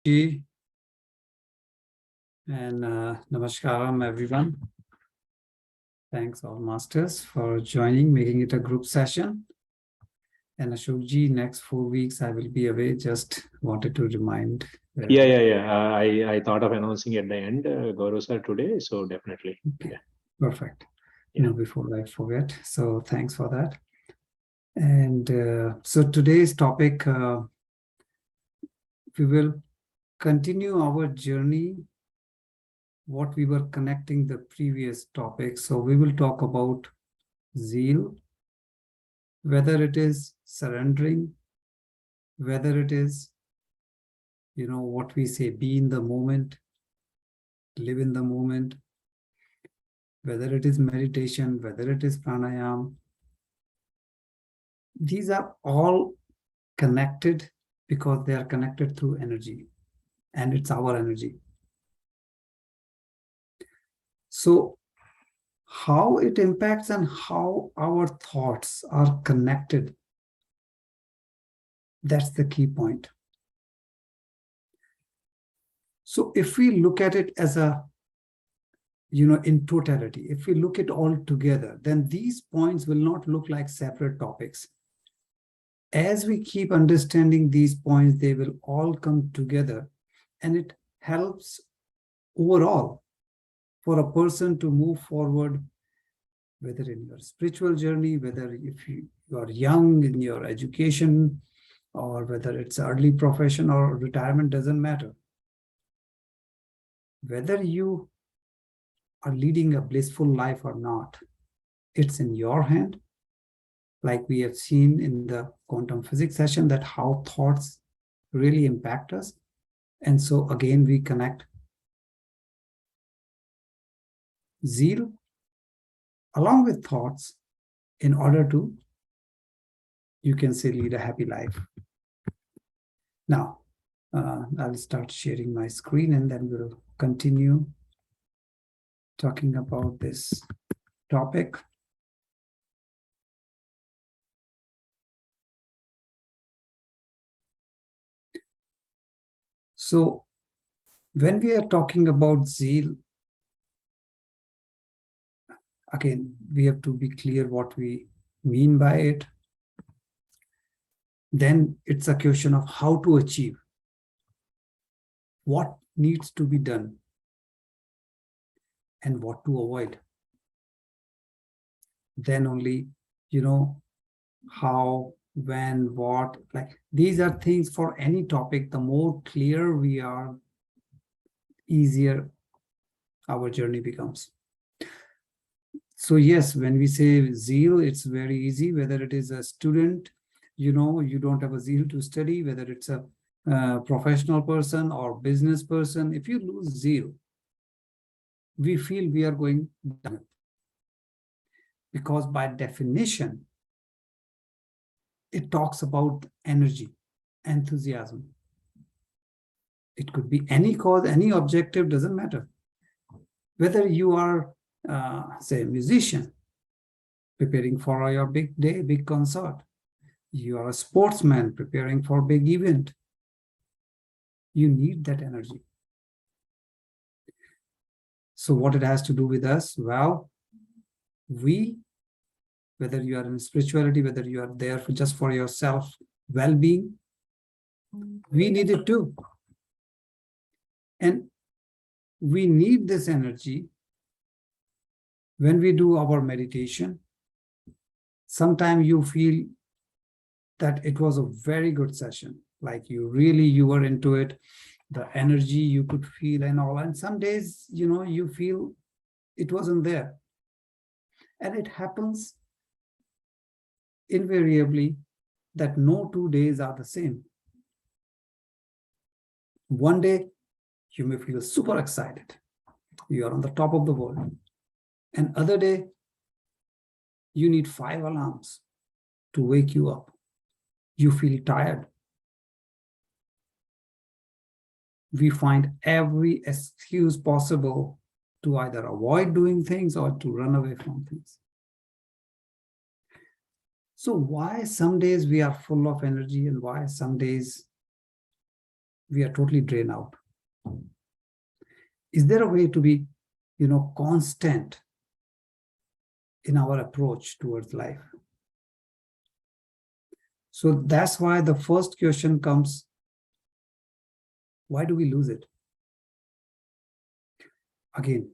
and namaskaram everyone. Thanks all masters for joining, making it a group session. And Ashokji, next 4 weeks I will be away. Just wanted to remind. I thought of announcing at the end, Gaurav sir today, so definitely. Okay. Yeah. Perfect. Yeah. Before I forget. So thanks for that. And so today's topic, we will continue our journey, what we were connecting the previous topic. So we will talk about zeal, whether it is surrendering, whether it is, what we say, be in the moment, live in the moment, whether it is meditation, whether it is pranayam. These are all connected because they are connected through energy, and it's our energy. So how it impacts and how our thoughts are connected, that's the key point. So if we look at it as a, in totality, if we look at all together, then these points will not look like separate topics. As we keep understanding these points, they will all come together, and it helps overall for a person to move forward, whether in your spiritual journey, whether if you are young in your education, or whether it's early profession or retirement, doesn't matter. Whether you are leading a blissful life or not, it's in your hand. Like we have seen in the quantum physics session, that how thoughts really impact us. And so again, we connect zeal along with thoughts in order to, you can say, lead a happy life. Now, I'll start sharing my screen and then we'll continue talking about this topic. So when we are talking about zeal, again, we have to be clear what we mean by it. Then it's a question of how to achieve, what needs to be done, and what to avoid. Then only, how, when, what, like these are things for any topic. The more clear we are, easier our journey becomes. So yes, when we say zeal, it's very easy, whether it is a student, you don't have a zeal to study, whether it's a professional person or business person. If you lose zeal, we feel we are going down. Because by definition, it talks about energy, enthusiasm. It could be any cause, any objective, doesn't matter. Whether you are, say, a musician, preparing for your big day, big concert. You are a sportsman preparing for a big event. You need that energy. So what it has to do with us? Well, whether you are in spirituality, whether you are there just for yourself well-being, we need it too. And we need this energy when we do our meditation. Sometimes you feel that it was a very good session, like you were into it, the energy you could feel and all. And some days, you feel it wasn't there. And it happens invariably that no 2 days are the same. One day, you may feel super excited. You are on the top of the world. And other day, you need 5 alarms to wake you up. You feel tired. We find every excuse possible to either avoid doing things or to run away from things. So why some days we are full of energy and why some days we are totally drained out. Is there a way to be, constant in our approach towards life? So that's why the first question comes, why do we lose it? Again,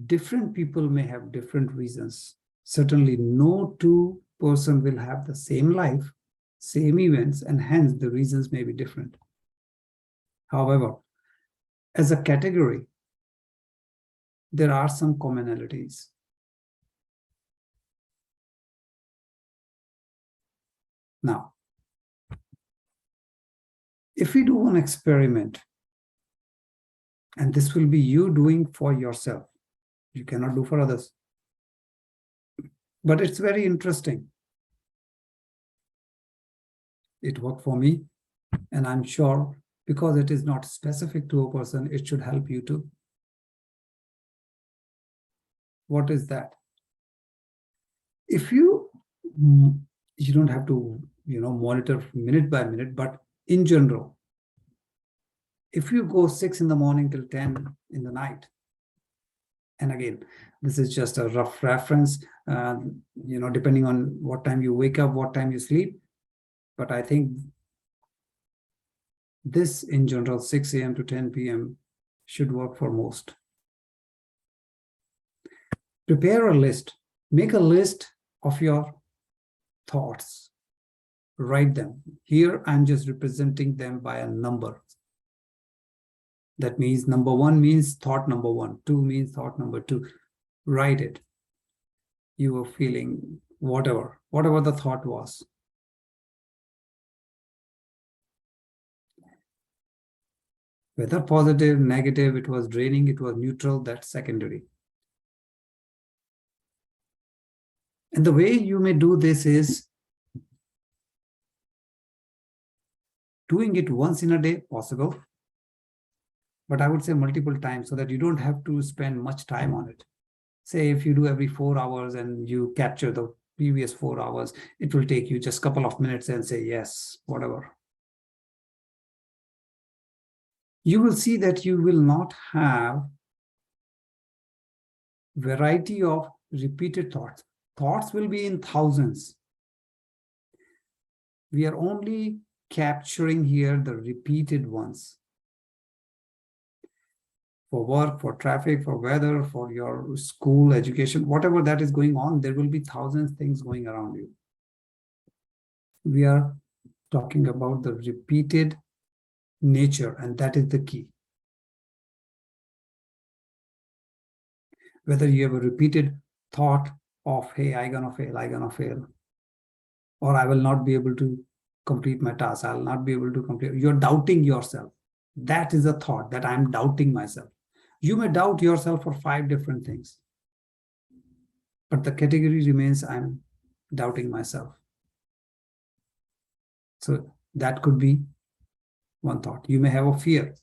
different people may have different reasons. Certainly no two person will have the same life, same events, and hence the reasons may be different. However, as a category, there are some commonalities. Now, if we do an experiment, and this will be you doing for yourself, you cannot do for others, but it's very interesting. It worked for me, and I'm sure because it is not specific to a person, it should help you too. What is that? If you don't have to, monitor minute by minute, but in general, if you go 6 in the morning till 10 in the night, and again, this is just a rough reference, depending on what time you wake up, what time you sleep, but I think this in general, 6 a.m. to 10 p.m. should work for most. Prepare a list. Make a list of your thoughts. Write them. Here, I'm just representing them by a number. That means number 1 means thought number 1. 2 means thought number 2. Write it. You were feeling whatever the thought was. Whether positive, negative, it was draining, it was neutral, that's secondary. And the way you may do this is doing it once in a day, possible. But I would say multiple times so that you don't have to spend much time on it. Say if you do every 4 hours and you capture the previous 4 hours, it will take you just a couple of minutes and say, yes, whatever. You will see that you will not have variety of repeated thoughts. Thoughts will be in thousands. We are only capturing here the repeated ones. For work, for traffic, for weather, for your school, education, whatever that is going on, there will be thousands of things going around you. We are talking about the repeated nature, and that is the key. Whether you have a repeated thought of, hey, I'm gonna fail, or I will not be able to complete my task, I'll not be able to complete. You're doubting yourself. That is a thought that I'm doubting myself. You may doubt yourself for 5 different things, but the category remains, I'm doubting myself. So that could be one thought. You may have a fear,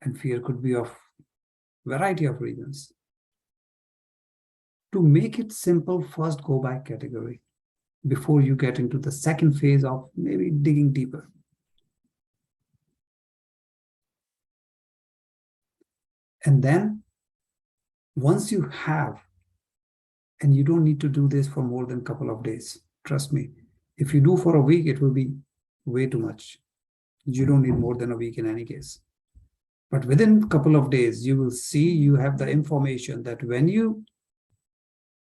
and fear could be of variety of reasons. To make it simple, first go by category before you get into the second phase of maybe digging deeper. And then once you have, and you don't need to do this for more than a couple of days, trust me, if you do for a week, it will be way too much. You don't need more than a week in any case. But within a couple of days, you will see you have the information that when you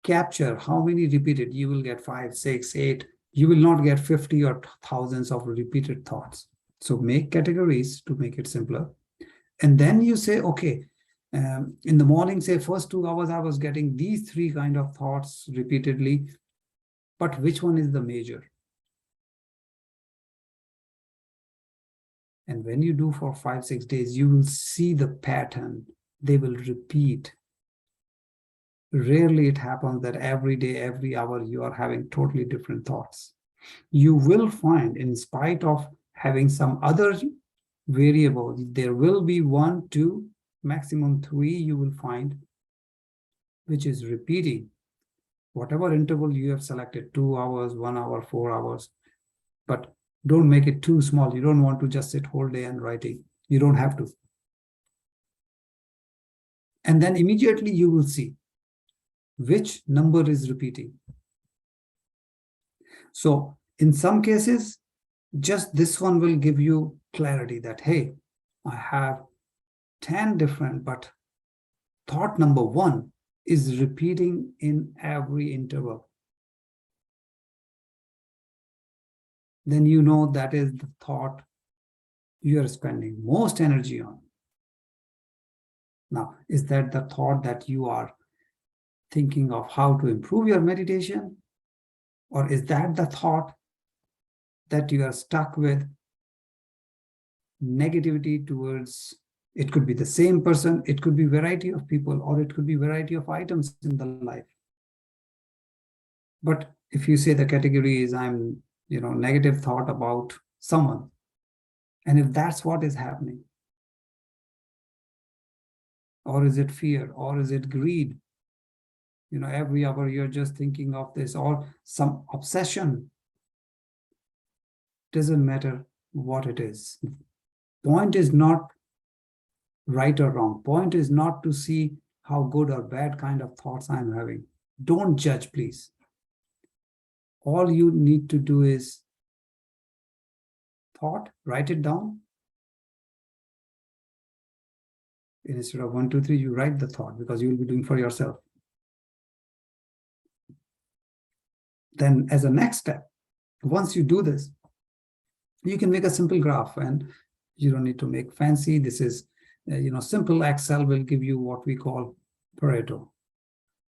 capture how many repeated, you will get 5, 6, 8. You will not get 50 or thousands of repeated thoughts. So make categories to make it simpler. And then you say, okay, in the morning, say first 2 hours, I was getting these 3 kind of thoughts repeatedly, but which one is the major? And when you do for 5, 6 days, you will see the pattern. They will repeat. Rarely it happens that every day, every hour, you are having totally different thoughts. You will find, in spite of having some other variables, there will be 1, 2, maximum 3 you will find, which is repeating. Whatever interval you have selected, 2 hours, 1 hour, 4 hours, but Don't make it too small. You don't want to just sit whole day and writing. You don't have to. And then immediately you will see which number is repeating. So in some cases, just this one will give you clarity that, hey, I have 10 different, but thought number 1 is repeating in every interval. Then you know that is the thought you are spending most energy on. Now, is that the thought that you are thinking of how to improve your meditation? Or is that the thought that you are stuck with negativity towards? It could be the same person, it could be variety of people, or it could be variety of items in the life. But if you say the category is I'm, negative thought about someone, and if that's what is happening, or is it fear, or is it greed? Every hour you're just thinking of this, or some obsession. Doesn't matter what it is. Point is not right or wrong. Point is not to see how good or bad kind of thoughts I'm having. Don't judge, please. All you need to do is thought, write it down. Instead of 1, 2, 3, you write the thought because you will be doing for yourself. Then as a next step, once you do this, you can make a simple graph, and you don't need to make fancy. This is, simple Excel will give you what we call Pareto.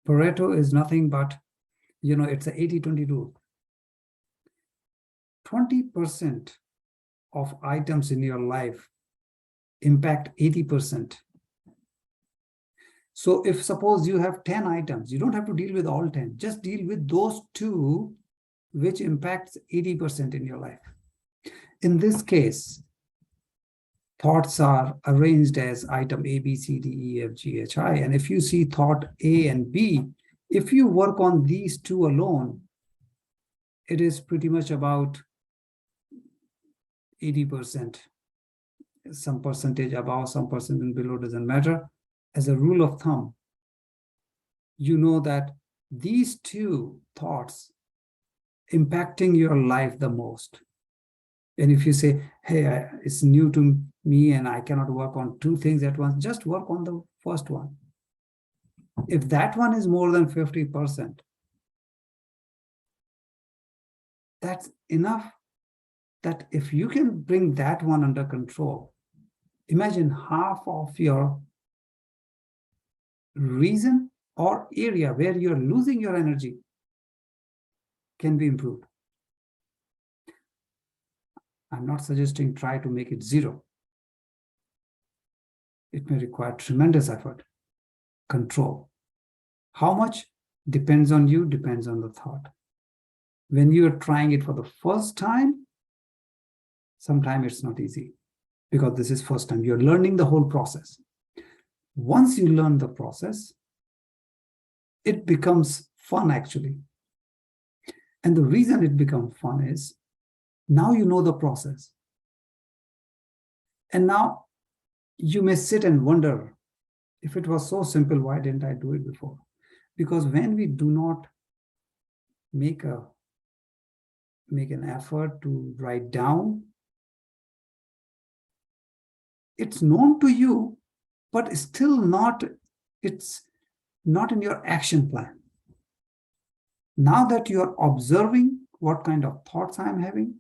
Pareto is nothing but, it's a 80-20 rule. 20% of items in your life impact 80%. So if suppose you have 10 items, you don't have to deal with all 10. Just deal with those 2 which impacts 80% in your life. In this case, thoughts are arranged as item A, B, C, D, E, F, G, H, I. And if you see thought A and B, if you work on these 2 alone, it is pretty much about 80%. Some percentage above, some percentage below, doesn't matter. As a rule of thumb, you know that these 2 thoughts impacting your life the most. And if you say, hey, it's new to me and I cannot work on 2 things at once, just work on the first one. If that one is more than 50%, that's enough that if you can bring that one under control, imagine half of your reason or area where you're losing your energy can be improved. I'm not suggesting try to make it 0. It may require tremendous effort, control. How much depends on you, depends on the thought. When you're trying it for the first time, sometimes it's not easy because this is first time. You're learning the whole process. Once you learn the process, it becomes fun actually. And the reason it becomes fun is now you know the process. And now you may sit and wonder, if it was so simple, why didn't I do it before? Because when we do not make an effort to write down, it's known to you, but it's not in your action plan. Now that you are observing what kind of thoughts I'm having,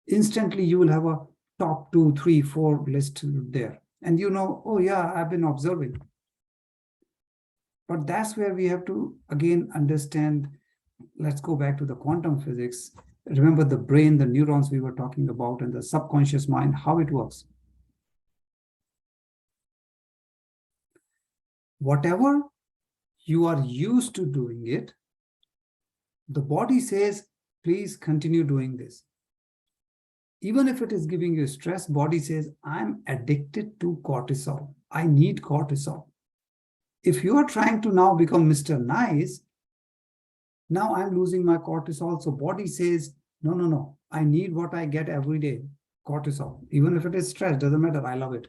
instantly you will have a top 2, 3, 4 list there. And oh yeah, I've been observing. But that's where we have to, again, understand, let's go back to the quantum physics. Remember the brain, the neurons we were talking about, and the subconscious mind, how it works. Whatever you are used to doing it, the body says, please continue doing this. Even if it is giving you stress, body says, I'm addicted to cortisol. I need cortisol. If you are trying to now become Mr. Nice, now I'm losing my cortisol. So body says, no. I need what I get every day, cortisol. Even if it is stress, doesn't matter, I love it.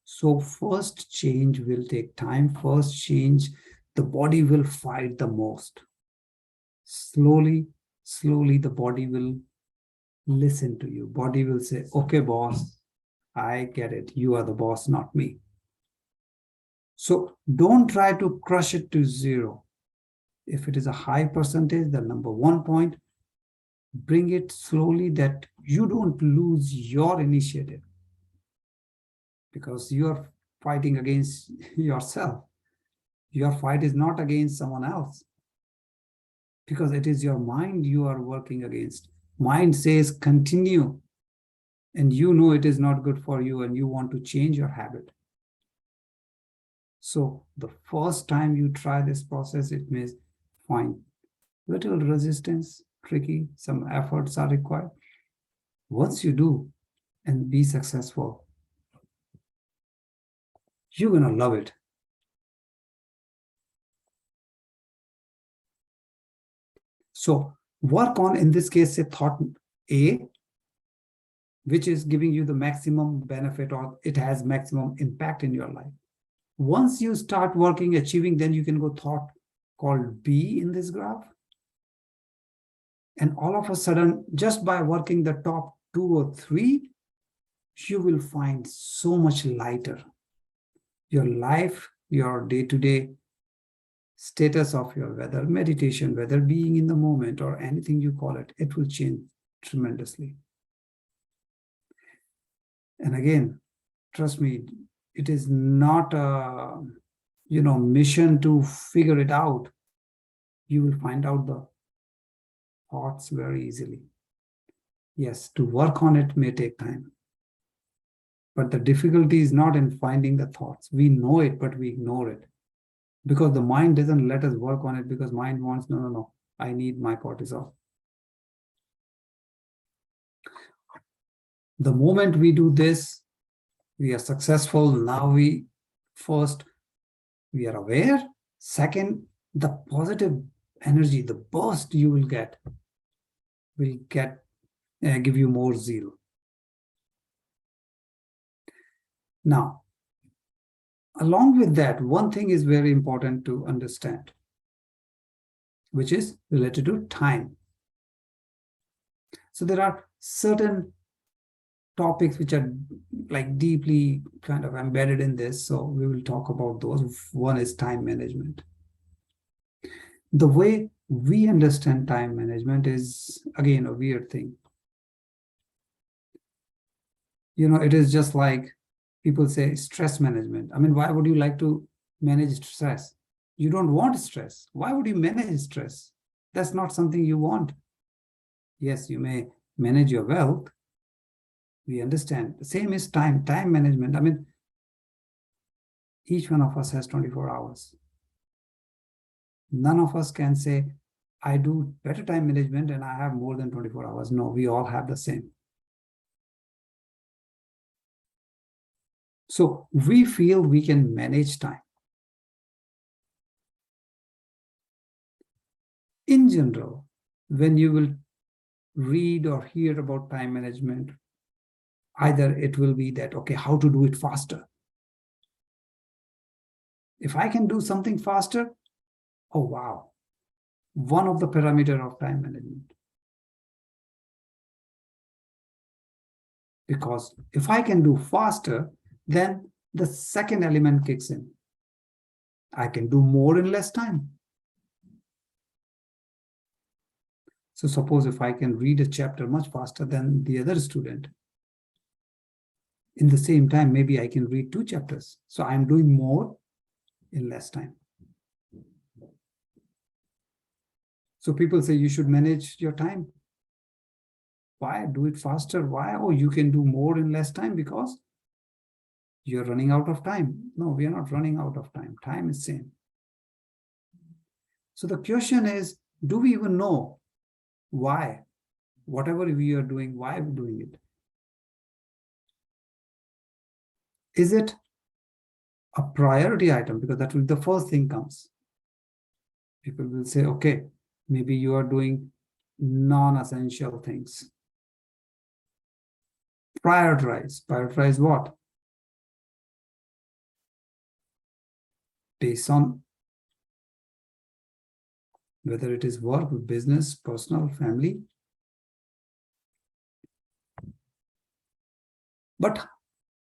So first change will take time. First change, the body will fight the most. Slowly, slowly, the body will listen to you. Body will say, okay, boss, I get it. You are the boss, not me. So don't try to crush it to zero. If it is a high percentage, the number 1 point, bring it slowly that you don't lose your initiative, because you are fighting against yourself. Your fight is not against someone else, because it is your mind you are working against. Mind says continue, and you know it is not good for you and you want to change your habit. So the first time you try this process, it may find little resistance, tricky, some efforts are required. Once you do and be successful, you're going to love it. So work on, in this case, say thought A, which is giving you the maximum benefit, or it has maximum impact in your life. Once you start working, achieving, then you can go thought called B in this graph. And all of a sudden, just by working the top 2 or 3, you will find so much lighter. Your life, your day-to-day status of your, whether meditation, whether being in the moment, or anything you call it, it will change tremendously. And again, trust me, it is not a mission to figure it out. You will find out the thoughts very easily. Yes, to work on it may take time. But the difficulty is not in finding the thoughts. We know it, but we ignore it. Because the mind doesn't let us work on it, because mind wants, no, I need my cortisol. The moment we do this, we are successful. Now we are aware. Second, the positive energy, the burst you will get give you more zeal. Now, along with that, one thing is very important to understand, which is related to time. So there are certain topics which are like deeply kind of embedded in this. So we will talk about those. One is time management. The way we understand time management is, again, a weird thing. It is just like people say stress management. I mean, why would you like to manage stress? You don't want stress. Why would you manage stress? That's not something you want. Yes, you may manage your wealth. We understand. The same is time management. I mean, each one of us has 24 hours. None of us can say, I do better time management and I have more than 24 hours. No, we all have the same. So we feel we can manage time. In general, when you will read or hear about time management, either it will be that, okay, how to do it faster. If I can do something faster, oh, wow, one of the parameters of time management. Because if I can do faster, then the second element kicks in. I can do more in less time. So suppose if I can read a chapter much faster than the other student, in the same time, maybe I can read 2 chapters. So I'm doing more in less time. So people say you should manage your time. Why? Do it faster. Why? Oh, you can do more in less time because you're running out of time. No, we are not running out of time. Time is same. So the question is, do we even know why? Whatever we are doing, why are we doing it? Is it a priority item? Because that will be the first thing comes. People will say, okay, maybe you are doing non-essential things. Prioritize. Prioritize what? Based on whether it is work, business, personal, family. But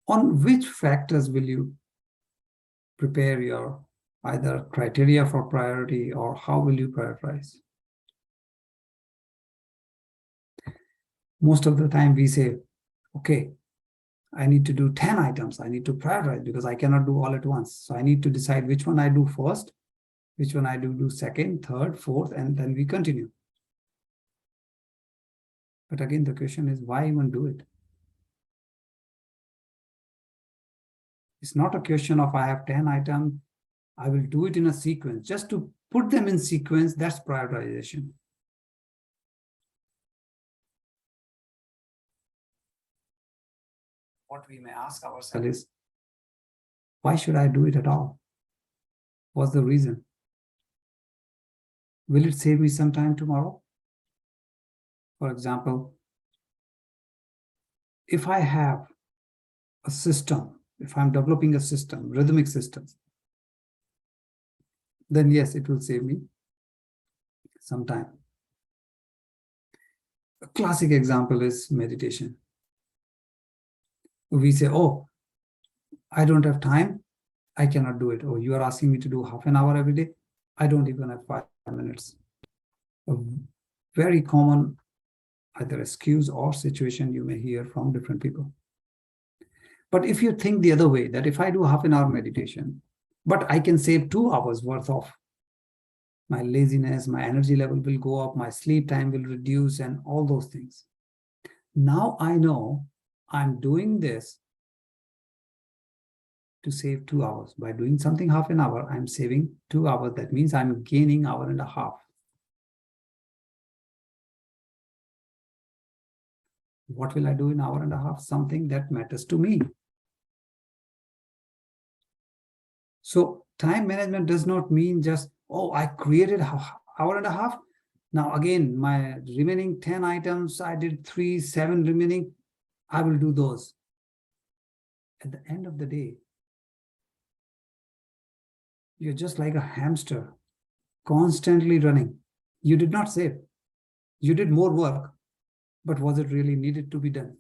on which factors will you prepare your either criteria for priority, or how will you prioritize? Most of the time we say, okay, I need to do 10 items. I need to prioritize because I cannot do all at once. So I need to decide which one I do first, which one I do second, third, fourth, and then we continue. But again, the question is, why even do it? It's not a question of I have 10 items, I will do it in a sequence. Just to put them in sequence, that's prioritization. What we may ask ourselves is, why should I do it at all? What's the reason? Will it save me some time tomorrow? For example, if I have a system, if I'm developing a system, rhythmic system, then yes, it will save me some time. A classic example is meditation. We say, oh, I don't have time, I cannot do it. Oh, you are asking me to do half an hour every day? I don't even have 5 minutes. A very common either excuse or situation you may hear from different people. But if you think the other way, that if I do half an hour meditation, but I can save 2 hours worth of my laziness, my energy level will go up, my sleep time will reduce, and all those things. Now I know I'm doing this to save 2 hours. By doing something half an hour, I'm saving 2 hours. That means I'm gaining 1.5 hours. What will I do in 1.5 hours? Something that matters to me. So time management does not mean just, oh, I created 1.5 hours. Now again, my remaining 10 items, I did 3, 7 remaining, I will do those. At the end of the day, you're just like a hamster, constantly running. You did not save. You did more work, but was it really needed to be done?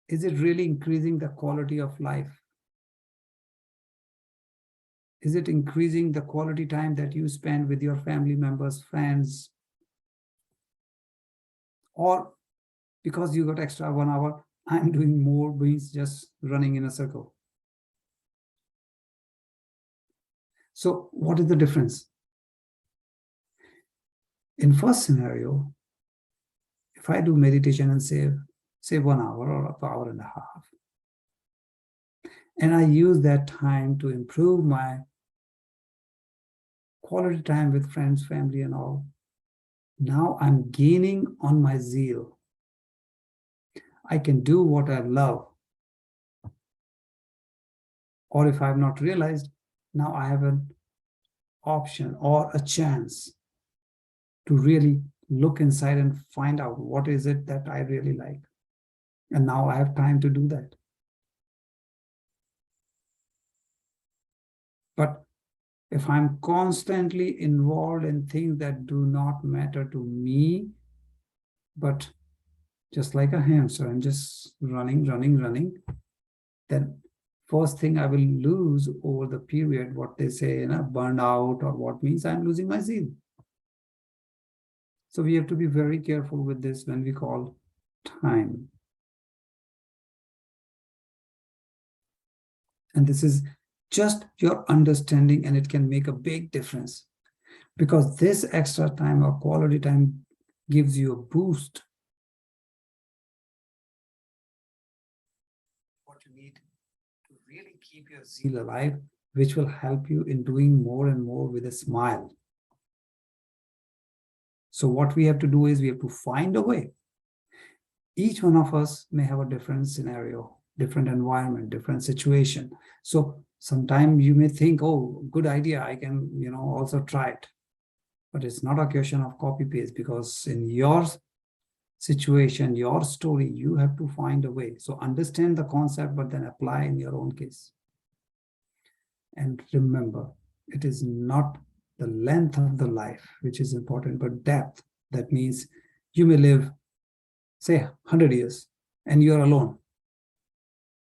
Is it really increasing the quality of life? Is it increasing the quality time that you spend with your family members, friends? Or because you got extra 1 hour, I'm doing more, means just running in a circle. So what is the difference? In first scenario, if I do meditation and save 1 hour or 1.5 hours, and I use that time to improve my quality time with friends, family, and all, now I'm gaining on my zeal. I can do what I love. Or if I've not realized, now I have an option or a chance to really look inside and find out what is it that I really like. And now I have time to do that. But if I'm constantly involved in things that do not matter to me, but just like a hamster, I'm just running, then first thing I will lose over the period, what they say, burned out, or what means I'm losing my zeal. So we have to be very careful with this when we call time. And this is just your understanding, and it can make a big difference, because this extra time or quality time gives you a boost. What you need to really keep your zeal alive, which will help you in doing more and more with a smile. So what we have to do is we have to find a way. Each one of us may have a different scenario, different environment, different situation. So sometimes you may think, oh, good idea, I can also try it. But it's not a question of copy paste, because in your situation, your story, you have to find a way. So understand the concept, but then apply in your own case. And remember, it is not the length of the life which is important, but depth. That means you may live, say, 100 years and you're alone.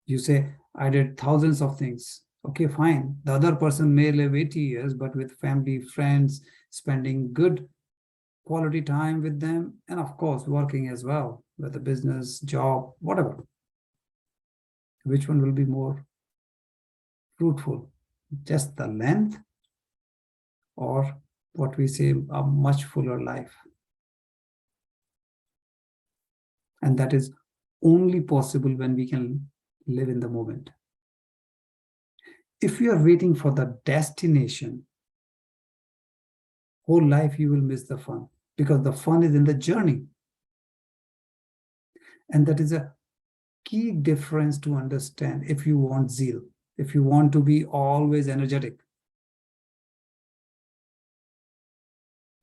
You say, I did thousands of things. Okay, fine. The other person may live 80 years, but with family, friends, spending good quality time with them, and of course, working as well, whether business, job, whatever. Which one will be more fruitful? Just the length, or what we say, a much fuller life? And that is only possible when we can live in the moment. If you are waiting for the destination, whole life you will miss the fun, because the fun is in the journey. And that is a key difference to understand if you want zeal, if you want to be always energetic.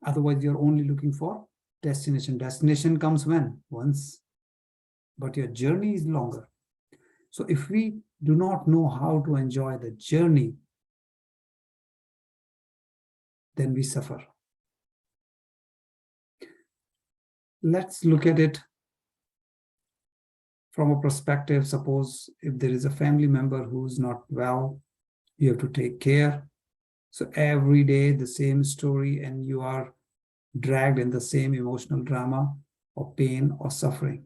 Otherwise, you're only looking for destination. Destination comes when? Once. But your journey is longer. So if we do not know how to enjoy the journey, then we suffer. Let's look at it from a perspective. Suppose if there is a family member who's not well, you have to take care. So every day the same story, and you are dragged in the same emotional drama or pain or suffering.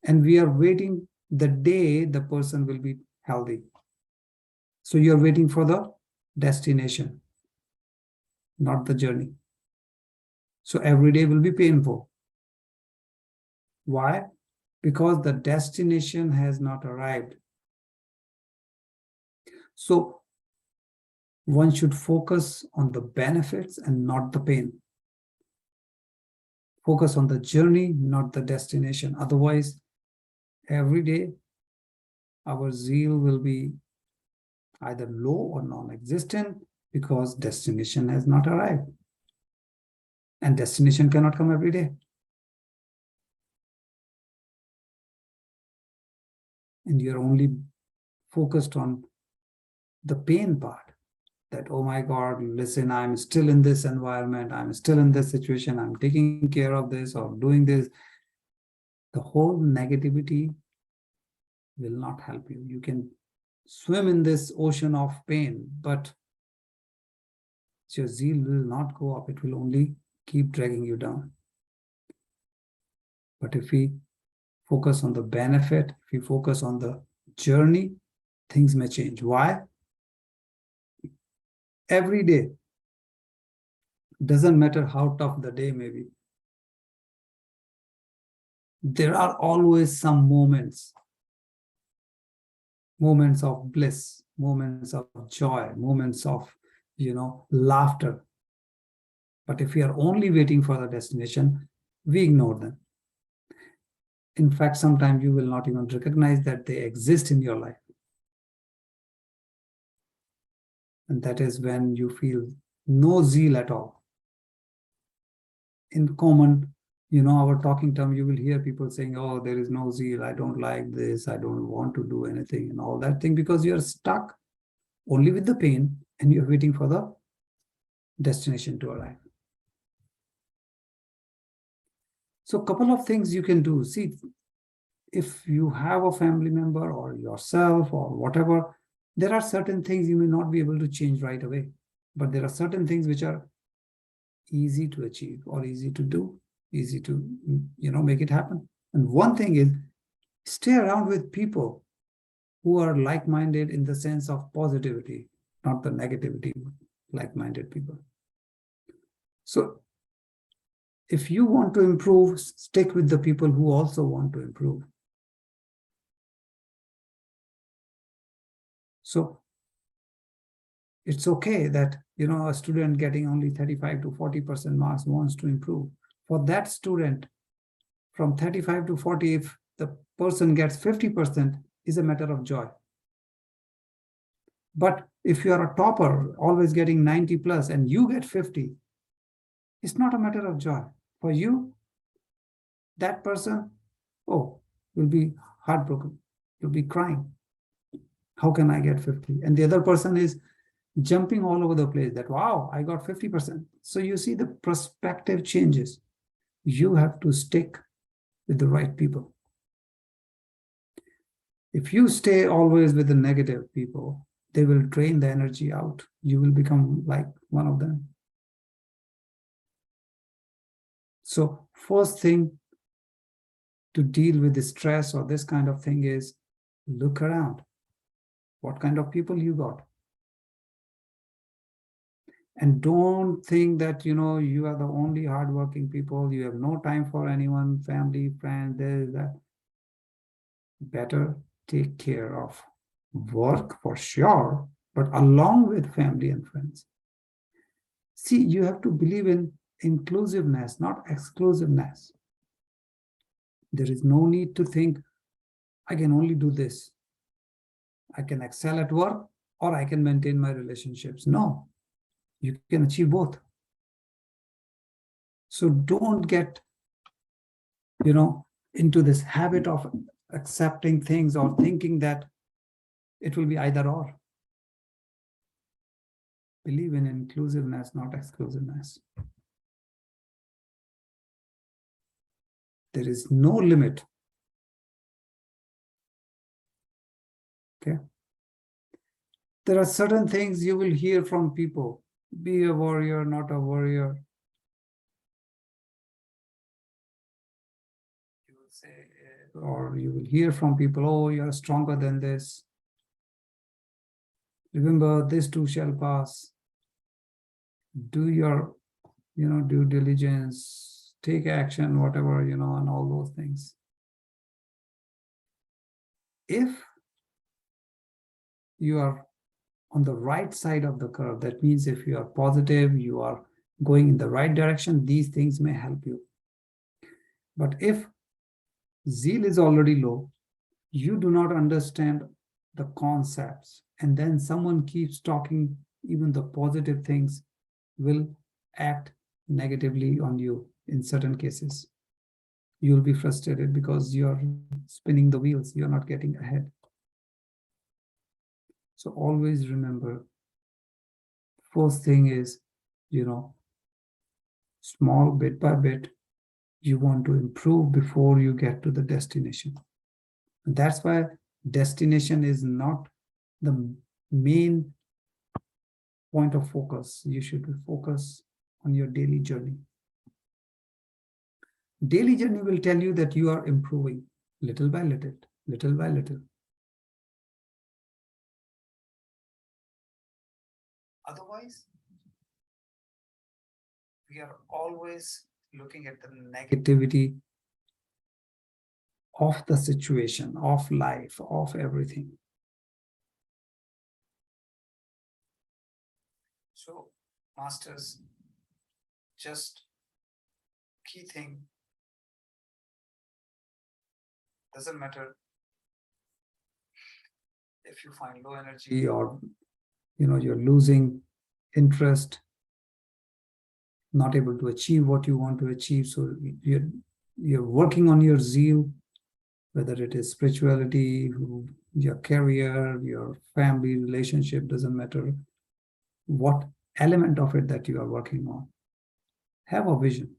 And we are waiting the day the person will be healthy. So you're waiting for the destination, not the journey. So every day will be painful. Why? Because the destination has not arrived. So one should focus on the benefits and not the pain. Focus on the journey, not the destination. Otherwise, every day our zeal will be either low or non-existent, because destination has not arrived. And destination cannot come every day. And you're only focused on the pain part. That, oh my God, listen, I'm still in this environment, I'm still in this situation, I'm taking care of this or doing this. The whole negativity will not help you. You can swim in this ocean of pain, but your zeal will not go up. It will only keep dragging you down. But if we focus on the benefit, if we focus on the journey, things may change. Why? Every day, doesn't matter how tough the day may be, there are always some moments of bliss, moments of joy, moments of, laughter. But if we are only waiting for the destination, we ignore them. In fact, sometimes you will not even recognize that they exist in your life. And that is when you feel no zeal at all. In common, our talking term, you will hear people saying, oh, there is no zeal, I don't like this, I don't want to do anything, and all that thing, because you're stuck only with the pain and you're waiting for the destination to arrive. So a couple of things you can do. See, if you have a family member or yourself or whatever, there are certain things you may not be able to change right away, but there are certain things which are easy to achieve or easy to do, easy to, make it happen. And one thing is, stay around with people who are like-minded in the sense of positivity, not the negativity, like-minded people. So if you want to improve, stick with the people who also want to improve. So it's okay that, a student getting only 35 to 40% marks wants to improve. For that student, from 35 to 40, if the person gets 50%, is a matter of joy. But If you are a topper, always getting 90 plus, and you get 50, it's not a matter of joy. For you, that person, oh, will be heartbroken. You'll be crying. How can I get 50? And the other person is jumping all over the place that, wow, I got 50%. So you see the perspective changes. You have to stick with the right people. If you stay always with the negative people, they will drain the energy out. You will become like one of them. So first thing to deal with the stress or this kind of thing is look around. What kind of people you got? And don't think that, you know, you are the only hardworking people. You have no time for anyone, family, friends, this, that. Better take care of work for sure, but along with family and friends. See, you have to believe in inclusiveness, not exclusiveness. There is no need to think, I can only do this. I can excel at work or I can maintain my relationships. No, you can achieve both. So don't get, you know, into this habit of accepting things or thinking that it will be either or. Believe in inclusiveness, not exclusiveness. There is no limit. Okay. There are certain things you will hear from people. Be a warrior, not a warrior. You will say, or you will hear from people, oh, you are stronger than this. Remember, this too shall pass. Do your, you know, due diligence, take action, whatever, you know, and all those things. If you are on the right side of the curve, that means if you are positive, you are going in the right direction, these things may help you. But if zeal is already low, you do not understand the concepts, and then someone keeps talking, even the positive things will act negatively on you in certain cases. You'll be frustrated because you're spinning the wheels, you're not getting ahead. So always remember, first thing is, you know, small bit by bit, you want to improve before you get to the destination. And that's why destination is not the main point of focus. You should focus on your daily journey. Daily journey will tell you that you are improving little by little, little by little. Otherwise, we are always looking at the negativity of the situation, of life, of everything. So, masters, just key thing, doesn't matter if you find low energy or, you know, you're losing interest, not able to achieve what you want to achieve. So you're working on your zeal, whether it is spirituality, your career, your family relationship, doesn't matter what element of it that you are working on. Have a vision.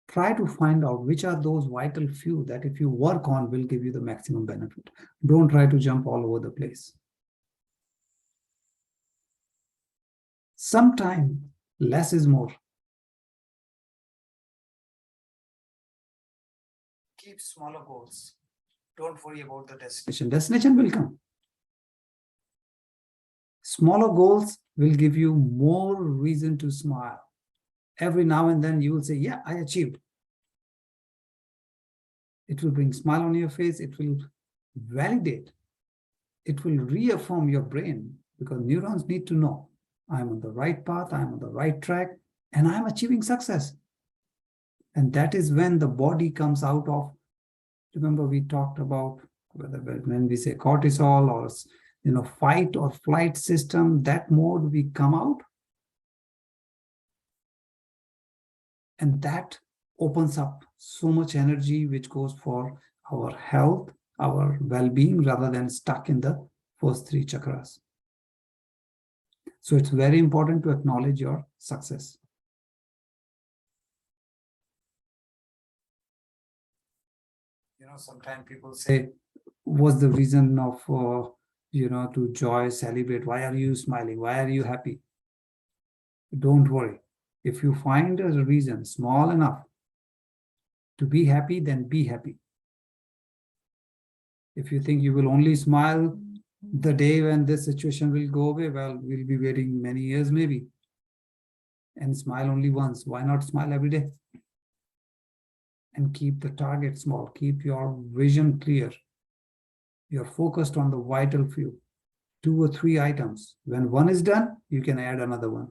Try to find out which are those vital few that if you work on will give you the maximum benefit. Don't try to jump all over the place. Sometimes less is more. Keep smaller goals. Don't worry about the destination. Destination will come. Smaller goals will give you more reason to smile. Every now and then you will say, yeah, I achieved. It will bring a smile on your face. It will validate. It will reaffirm your brain, because neurons need to know I'm on the right path, I'm on the right track, and I'm achieving success. And that is when the body comes out of, remember we talked about whether when we say cortisol or fight or flight system, that mode, we come out. And that opens up so much energy which goes for our health, our well-being, rather than stuck in the first three chakras. So it's very important to acknowledge your success. Sometimes people say, what's the reason of, to joy, celebrate? Why are you smiling? Why are you happy? Don't worry. If you find a reason small enough to be happy, then be happy. If you think you will only smile the day when this situation will go away, well, we'll be waiting many years maybe. And smile only once. Why not smile every day? And keep the target small. Keep your vision clear. You're focused on the vital few, 2 or 3 items. When one is done, you can add another one.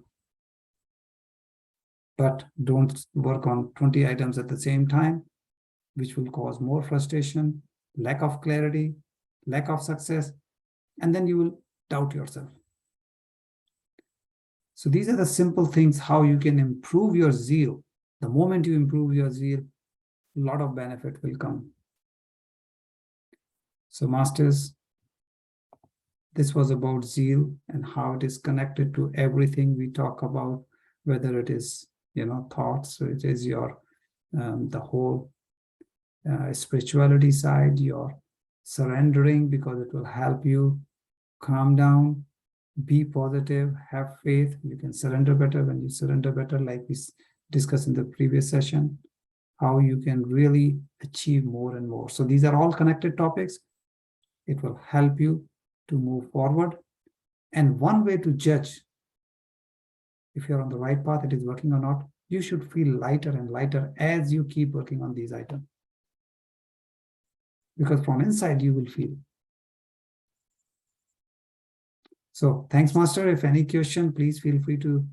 But don't work on 20 items at the same time, which will cause more frustration, lack of clarity, lack of success, and then you will doubt yourself. So these are the simple things how you can improve your zeal. The moment you improve your zeal, a lot of benefit will come. So masters, this was about zeal and how it is connected to everything we talk about, whether it is, thoughts, or it is your, the whole spirituality side, your surrendering, because it will help you calm down, be positive, have faith. You can surrender better. When you surrender better, like we discussed in the previous session, how you can really achieve more and more. So these are all connected topics. It will help you to move forward. And one way to judge if you're on the right path, it is working or not, you should feel lighter and lighter as you keep working on these items. Because from inside, you will feel. So thanks, Master. If any question, please feel free to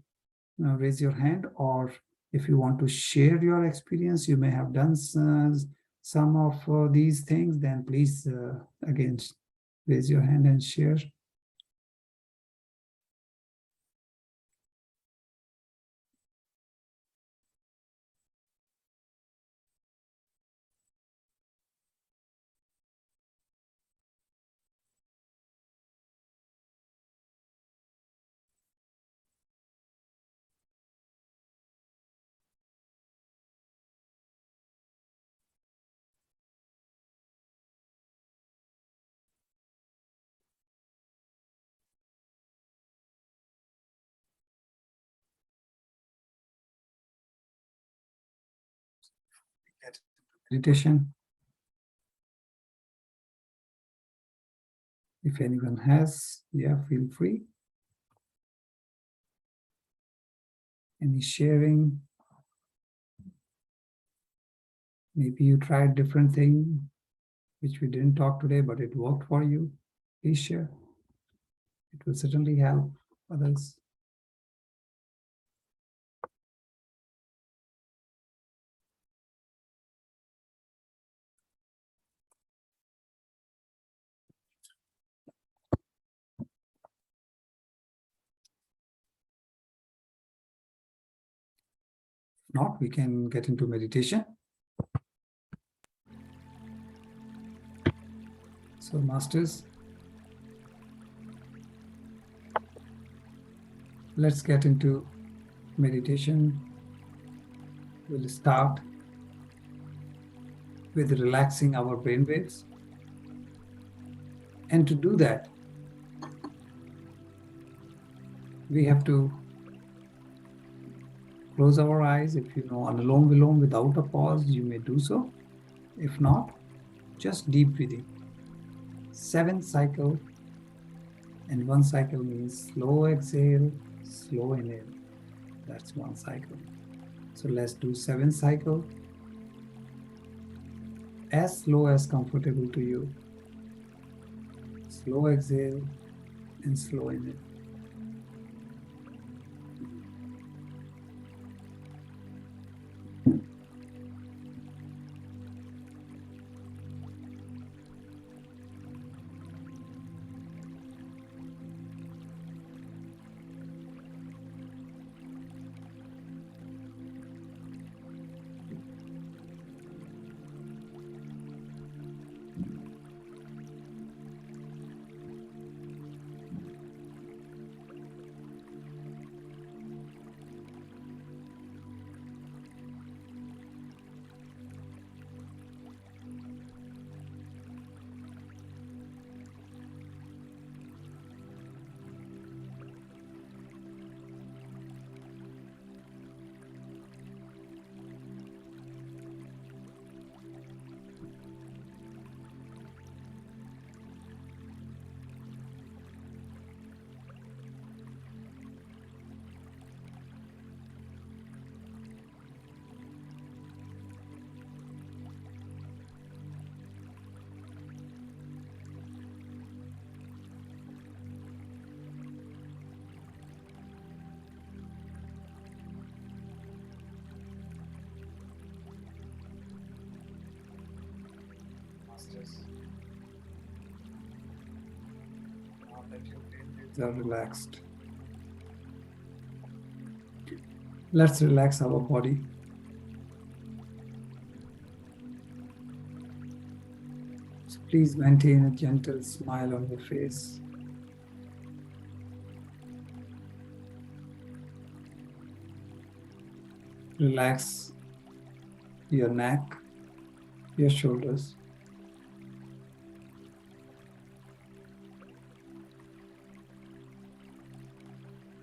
raise your hand, or if you want to share your experience, you may have done some of these things, then please, again, raise your hand and share. Meditation. If anyone has, yeah, feel free. Any sharing? Maybe you tried different thing which we didn't talk today, but it worked for you. Please share. It will certainly help others. If not, we can get into meditation. So, masters, let's get into meditation. We'll start with relaxing our brain waves. And to do that, we have to close our eyes. If you know Anulom Vilom without a pause, you may do so. If not, just deep breathing. 7 cycles, and 1 cycle means slow exhale, slow inhale. That's 1 cycle. So let's do 7 cycles, as slow as comfortable to you. Slow exhale and slow inhale. Masters. Now that your brainwaves are relaxed, let's relax our body. So please maintain a gentle smile on your face. Relax your neck, your shoulders.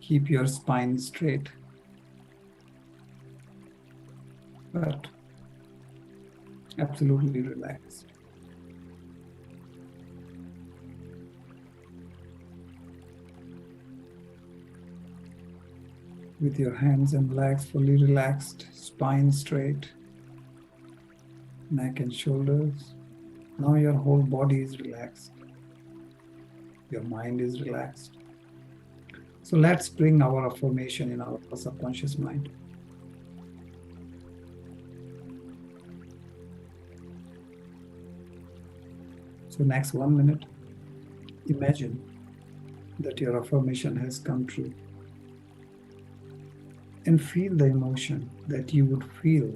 Keep your spine straight, but absolutely relaxed. With your hands and legs fully relaxed, spine straight, neck and shoulders. Now your whole body is relaxed. Your mind is relaxed. So let's bring our affirmation in our subconscious mind. So next 1 minute, imagine that your affirmation has come true. And feel the emotion that you would feel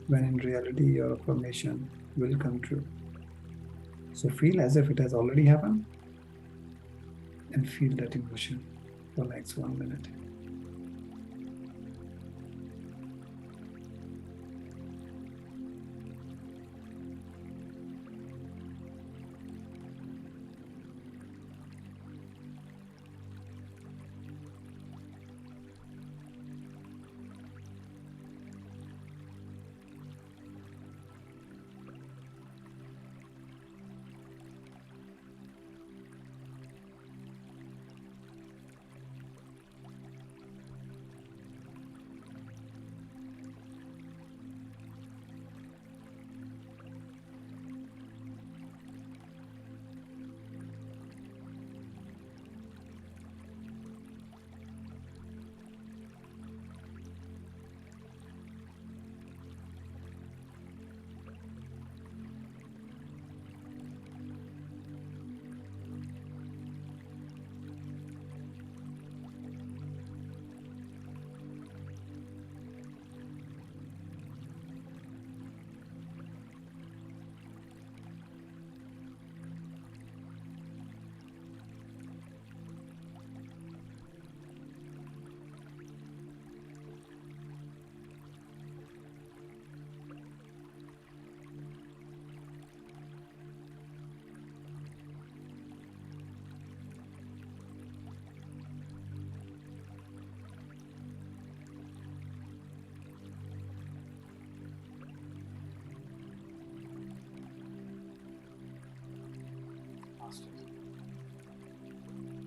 when in reality your affirmation will come true. So feel as if it has already happened and feel that emotion for next 1 minute.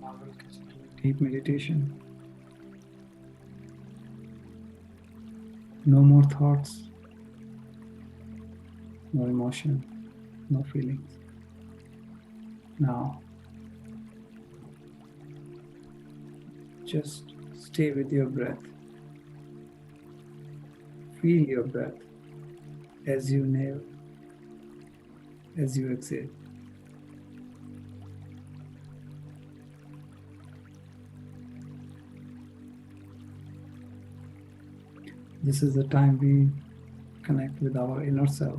Now we'll get into deep meditation. No more thoughts, no emotion, no feelings. Now, just stay with your breath. Feel your breath as you inhale, as you exhale. This is the time we connect with our inner self.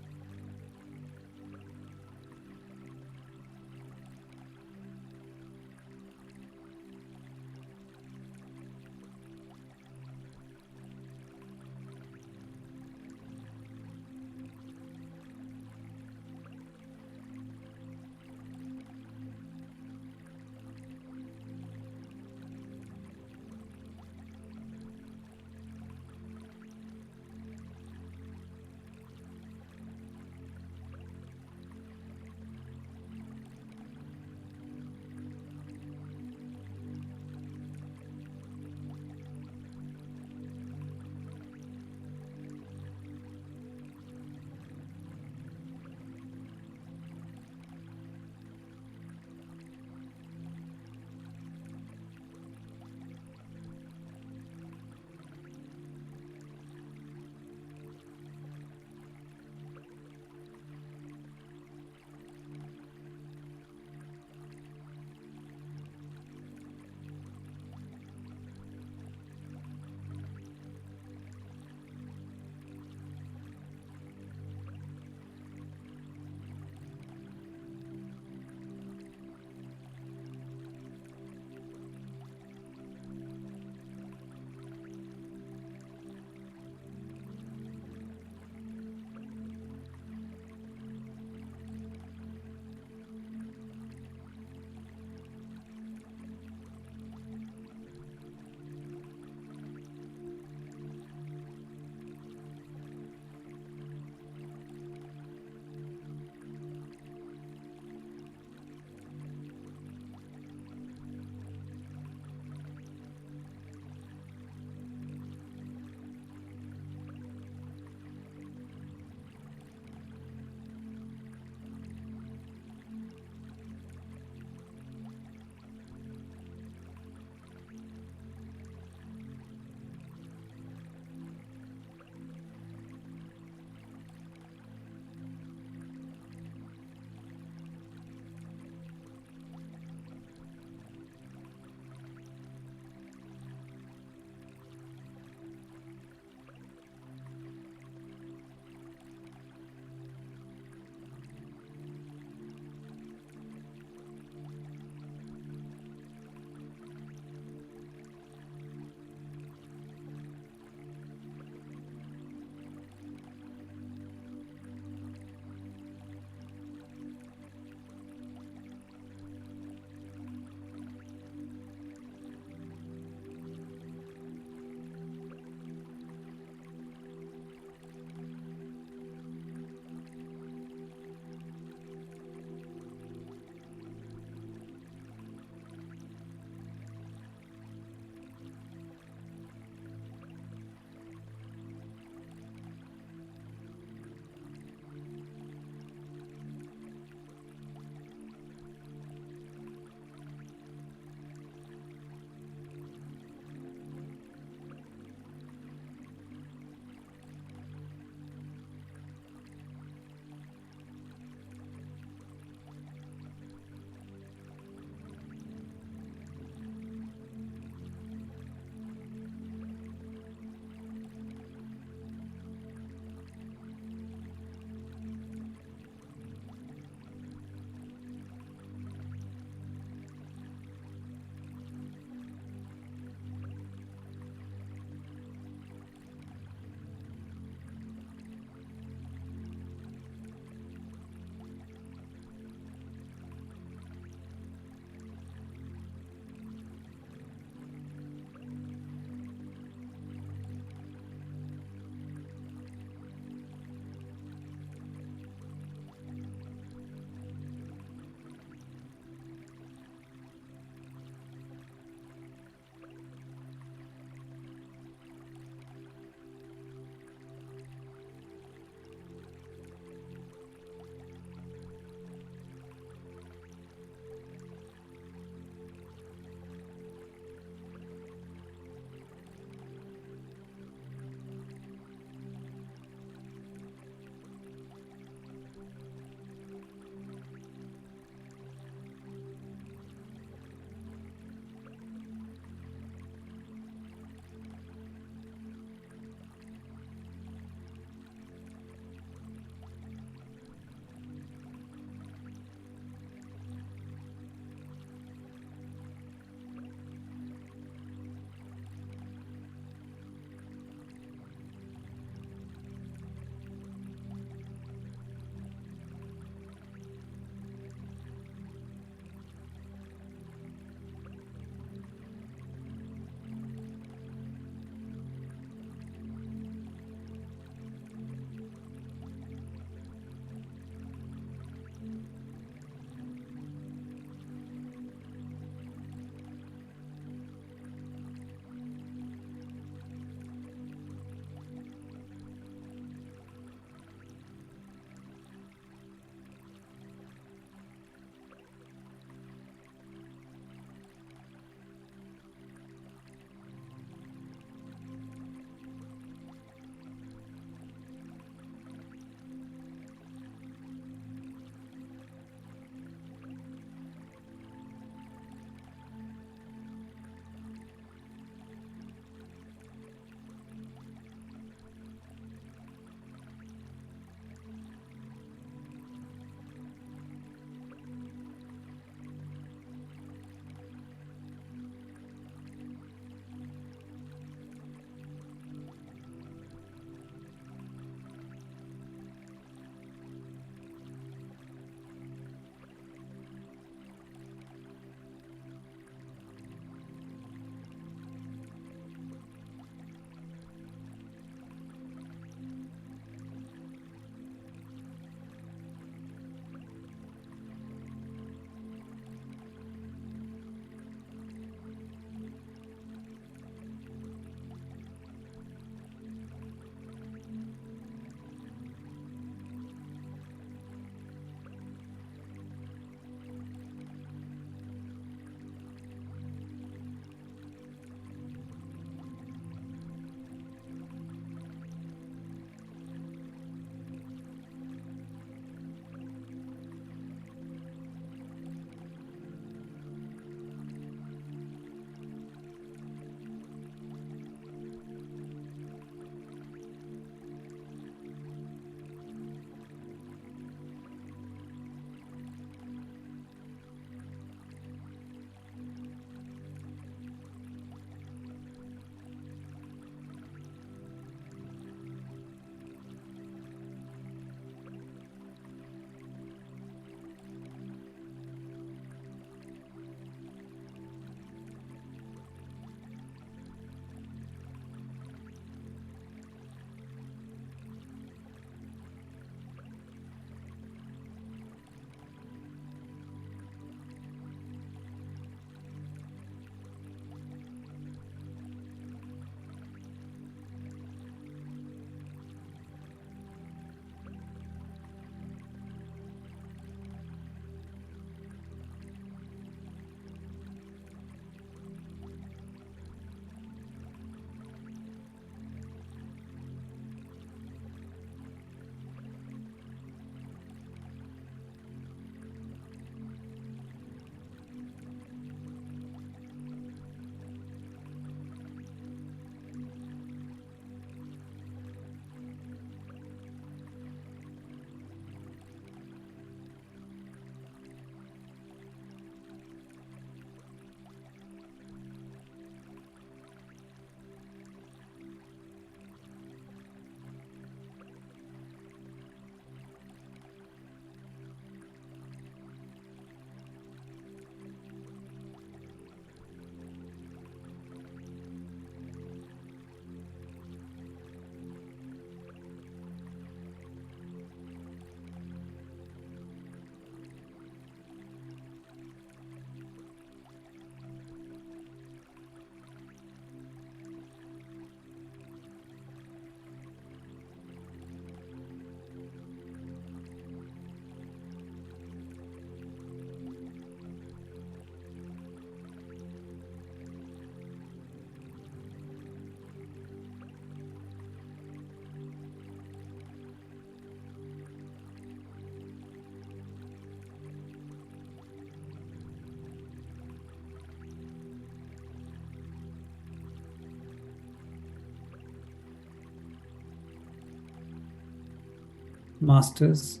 Masters,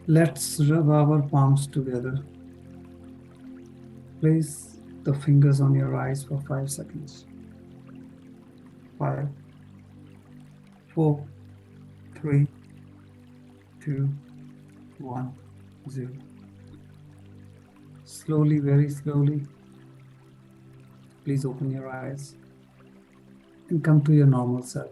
let's rub our palms together. Place the fingers on your eyes for 5 seconds. 5, 4, 3, 2, 1, 0. Slowly, very slowly, please open your eyes and come to your normal self.